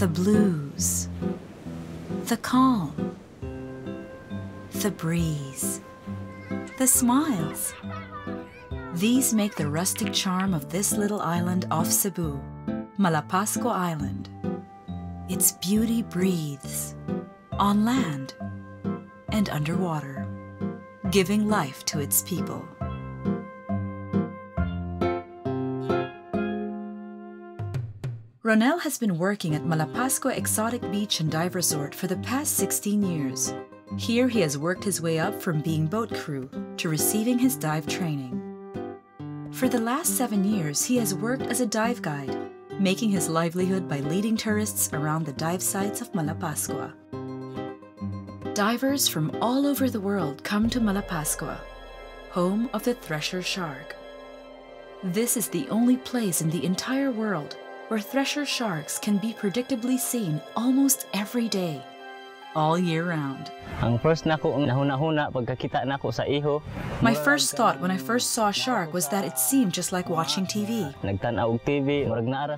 The blues, the calm, the breeze, the smiles. These make the rustic charm of this little island off Cebu, Malapascua Island. Its beauty breathes on land and underwater, giving life to its people. Ronel has been working at Malapascua Exotic Beach and Dive Resort for the past 16 years. Here he has worked his way up from being boat crew to receiving his dive training. For the last 7 years, he has worked as a dive guide, making his livelihood by leading tourists around the dive sites of Malapascua. Divers from all over the world come to Malapascua, home of the Thresher shark. This is the only place in the entire world where Thresher sharks can be predictably seen almost every day, all year round. My first thought when I first saw a shark was that it seemed just like watching TV.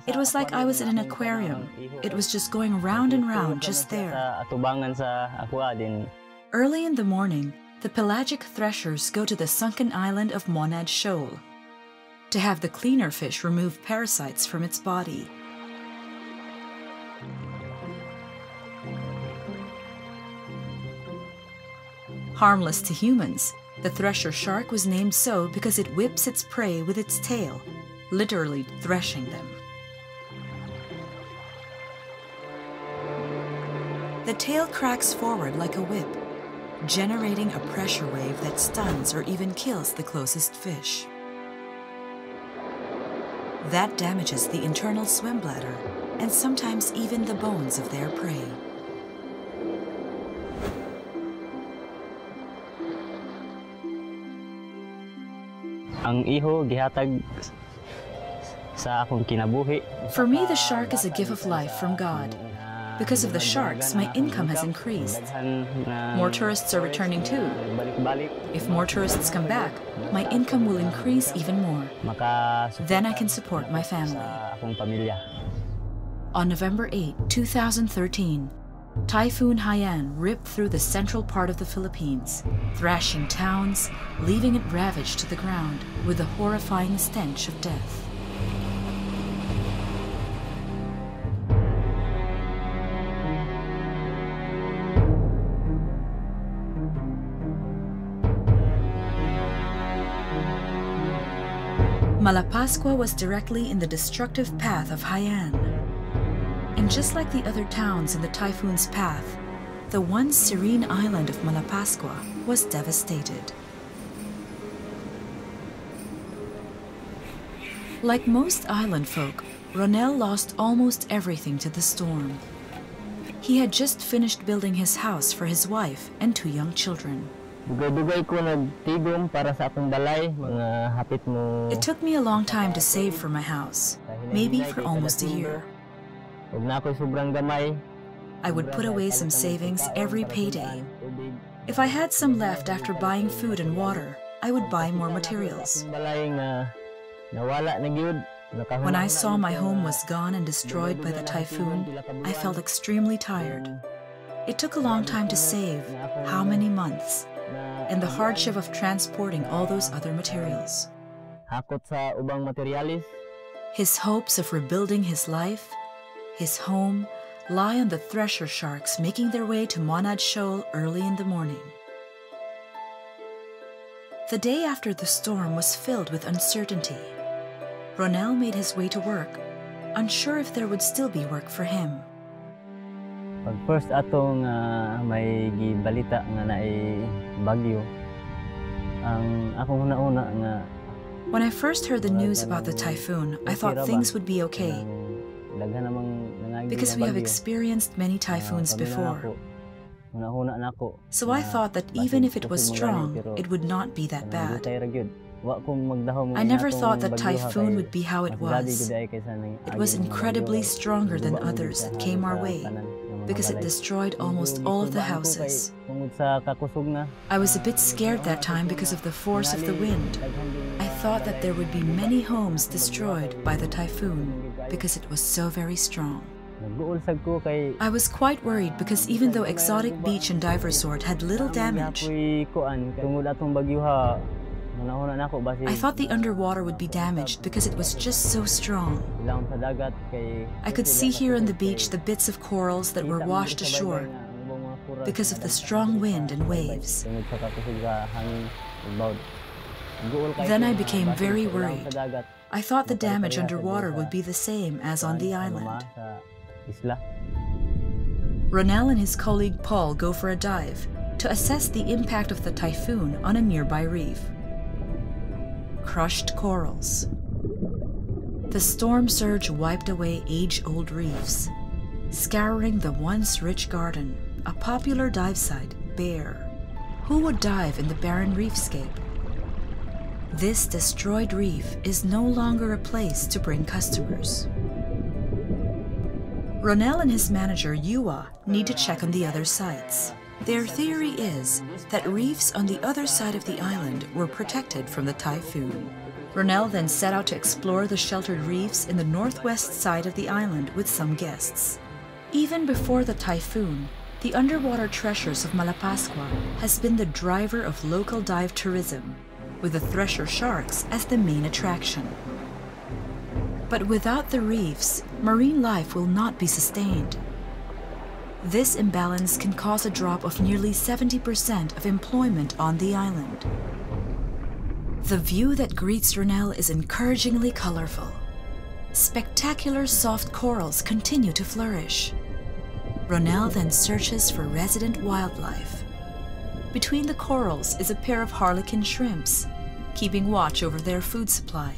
It was like I was in an aquarium. It was just going round and round just there. Early in the morning, the pelagic threshers go to the sunken island of Monad Shoal to have the cleaner fish remove parasites from its body. Harmless to humans, the thresher shark was named so because it whips its prey with its tail, literally threshing them. The tail cracks forward like a whip, generating a pressure wave that stuns or even kills the closest fish. That damages the internal swim bladder and sometimes even the bones of their prey. For me, the shark is a gift of life from God. Because of the sharks, my income has increased. More tourists are returning too. If more tourists come back, my income will increase even more. Then I can support my family. On November 8, 2013, Typhoon Haiyan ripped through the central part of the Philippines, thrashing towns, leaving it ravaged to the ground with a horrifying stench of death. Malapascua was directly in the destructive path of Haiyan. And just like the other towns in the typhoon's path, the once serene island of Malapascua was devastated. Like most island folk, Ronel lost almost everything to the storm. He had just finished building his house for his wife and 2 young children. It took me a long time to save for my house, maybe for almost a year. I would put away some savings every payday. If I had some left after buying food and water, I would buy more materials. When I saw my home was gone and destroyed by the typhoon, I felt extremely tired. It took a long time to save, how many months, and the hardship of transporting all those other materials. His hopes of rebuilding his life, his home, lie on the thresher sharks making their way to Monad Shoal early in the morning. The day after the storm was filled with uncertainty. Ronel made his way to work, unsure if there would still be work for him. Pag first atong may gibalita nga naay bagyo, ang akong una nga. When I first heard the news about the typhoon, I thought things would be okay. Because we have experienced many typhoons before. So I thought that even if it was strong, it would not be that bad. I never thought that typhoon would be how it was. It was incredibly stronger than others that came our way, because it destroyed almost all of the houses. I was a bit scared that time because of the force of the wind. I thought that there would be many homes destroyed by the typhoon because it was so very strong. I was quite worried because even though Exotic Beach and Dive Resort had little damage, I thought the underwater would be damaged because it was just so strong. I could see here on the beach the bits of corals that were washed ashore because of the strong wind and waves. Then I became very worried. I thought the damage underwater would be the same as on the island. Ronel and his colleague Paul go for a dive to assess the impact of the typhoon on a nearby reef. Crushed corals. The storm surge wiped away age-old reefs, scouring the once rich garden, a popular dive site, bare. Who would dive in the barren reefscape? This destroyed reef is no longer a place to bring customers. Ronel and his manager, Yua, need to check on the other sites. Their theory is that reefs on the other side of the island were protected from the typhoon. Ronel then set out to explore the sheltered reefs in the northwest side of the island with some guests. Even before the typhoon, the underwater Threshers of Malapascua has been the driver of local dive tourism, with the Thresher sharks as the main attraction. But without the reefs, marine life will not be sustained. This imbalance can cause a drop of nearly 70% of employment on the island. The view that greets Ronel is encouragingly colorful. Spectacular soft corals continue to flourish. Ronel then searches for resident wildlife. Between the corals is a pair of harlequin shrimps, keeping watch over their food supply.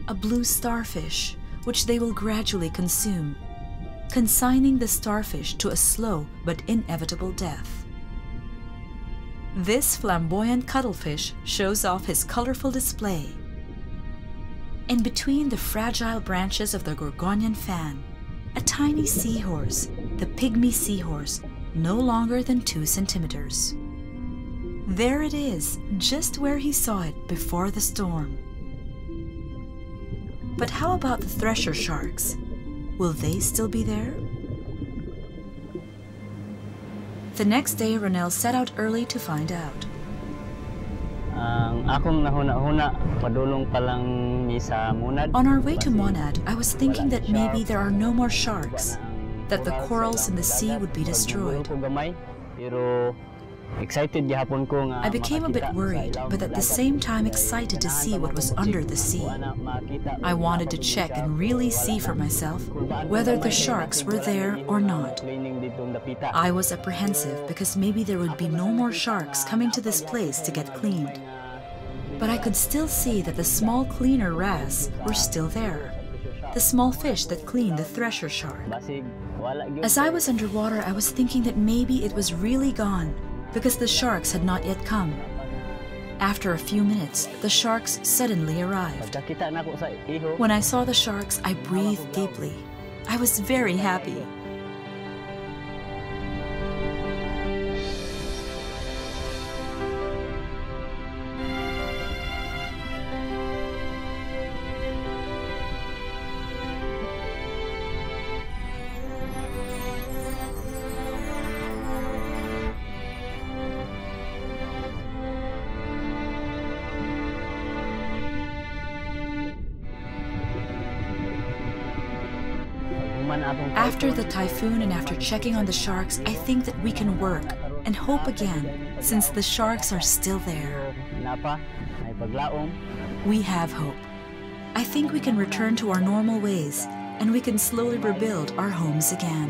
A blue starfish, which they will gradually consume, consigning the starfish to a slow but inevitable death. This flamboyant cuttlefish shows off his colorful display. And between the fragile branches of the Gorgonian fan, a tiny seahorse, the pygmy seahorse, no longer than 2 centimeters. There it is, just where he saw it before the storm. But how about the Thresher sharks? Will they still be there? The next day, Ronel set out early to find out. On our way to Monad, I was thinking that maybe there are no more sharks, that the corals in the sea would be destroyed. I became a bit worried, but at the same time excited to see what was under the sea. I wanted to check and really see for myself whether the sharks were there or not. I was apprehensive because maybe there would be no more sharks coming to this place to get cleaned. But I could still see that the small cleaner wrasse were still there, the small fish that cleaned the Thresher shark. As I was underwater, I was thinking that maybe it was really gone, because the sharks had not yet come. After a few minutes, the sharks suddenly arrived. When I saw the sharks, I breathed deeply. I was very happy. After the typhoon and after checking on the sharks, I think that we can work and hope again, since the sharks are still there. We have hope. I think we can return to our normal ways, and we can slowly rebuild our homes again.